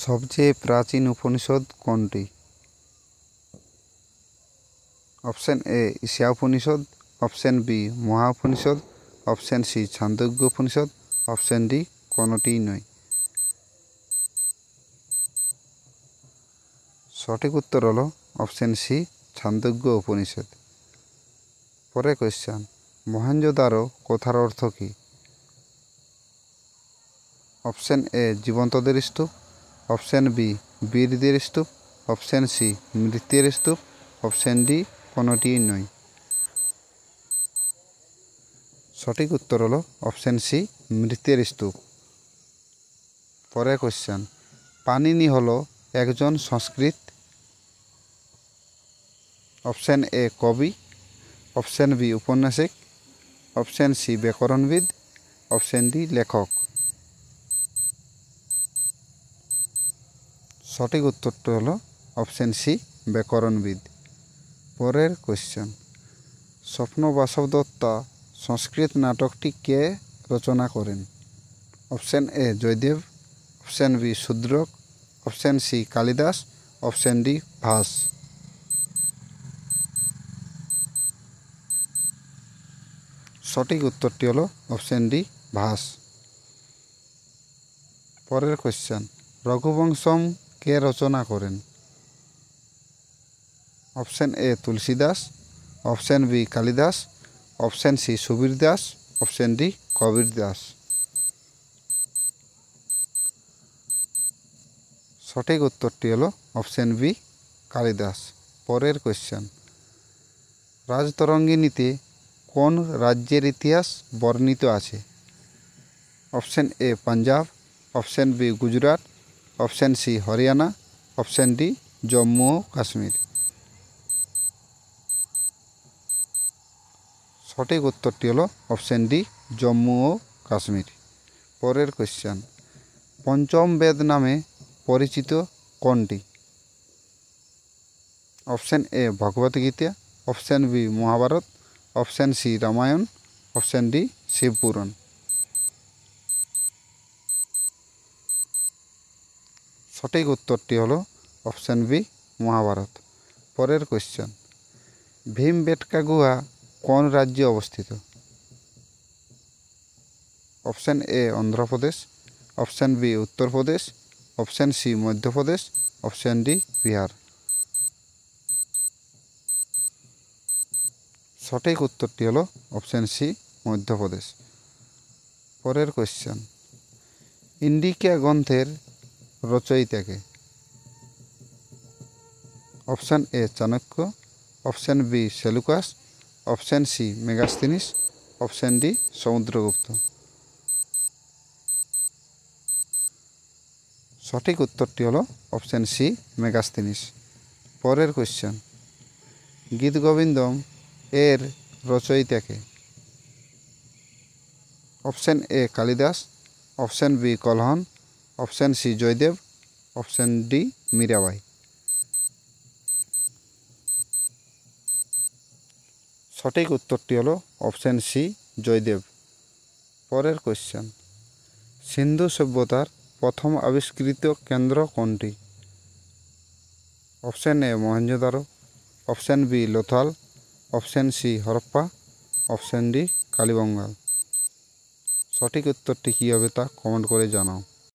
সবচেয়ে প্রাচীন উপনিষদ কোনটি? Option A Isha Upanishad, option B Maha Upanishad, option C Chandogya Upanishad, option D কোনোটিই নয়। সঠিক উত্তর হলো অপশন সি ছান্দোগ্য উপনিষদ। পরে কোয়েশ্চেন, মহেঞ্জোদারো কথার অর্থ কী? অপশন এ জীবন্তদের স্তূপ, অপশন বি বীরদের স্তূপ, অপশন সি মৃতের স্তূপ, অপশন ডি কোনোটিই নয়। সঠিক উত্তর হলো অপশন সি মৃতের স্তূপ। পরের কোশ্চেন, পাণিনি হলো একজন সংস্কৃত। অপশন এ কবি, অপশন বি উপন্যাসিক, অপশন সি ব্যাকরণবিদ, অপশন ডি লেখক। সঠিক উত্তরটি হলো অপশন সি ব্যাকরণবিদ। পরের কোশ্চেন, স্বপ্ন বাসবদত্তা সংস্কৃত নাটকটি কে রচনা করেন? Option A Jayadeva, option B Shudraka, option C Kalidasa, option D Bhasa. সঠিক উত্তরটি হলো অপশন ডি ভাস। পরের কোশ্চেন, রঘুবংশম কে রচনা করেন? Option A Tulsidas, option B Kalidas, option C Subir Das, option D Kabir Das. সঠিক উত্তরটি হলো অপশন বি কালিদাস। পরের কোশ্চেন, রাজতরঙ্গিনীতে কোন রাজ্যের ইতিহাস বর্ণিত আছে? Option A Punjab, option B Gujarat, option C Haryana, option D Jammu ও কাশ্মীর। সঠিক উত্তরটি হলো অপশন ডি জম্মু ও কাশ্মীর। পরের কোশ্চেন, পঞ্চম বেদ নামে পরিচিত কোনটি? Option A Bhagavad Gita, option B Mahabharata, option C Ramayana, option D Shiva Purana. সঠিক উত্তরটি হলো অপশন বি মহাভারত। পরের কোশ্চেন, ভীমবেটকা গুহা কোন রাজ্যে অবস্থিত? Option A Andhra Pradesh, option B Uttar Pradesh, option C Madhya Pradesh, option D Bihar. সঠিক উত্তরটি হলো অপশন সি মধ্যপ্রদেশ। পরের কোশ্চেন, ইন্ডিকা গ্রন্থের রচয়িতাকে? Option A Chanakya, option B Seleucus, option C Megasthenes, option D Samudragupta. সঠিক উত্তরটি হলো অপশন সি মেগাস্তিনিস। পরের কোশ্চেন, গীতগোবিন্দম এর রচয়িতাকে? Option A Kalidasa, option B Kalhana, option C Jayadeva, option D Mirabai. সঠিক উত্তরটি হলো অপশন সি জয়দেব। পরের কোশ্চেন, সিন্ধু সভ্যতার প্রথম আবিষ্কৃত কেন্দ্র কোনটি? Option A Mohenjodaro, option B Lothal, option C Harappa, option D Kalibangan. সঠিক উত্তরটি কী হবে তা কমেন্ট করে জানাও।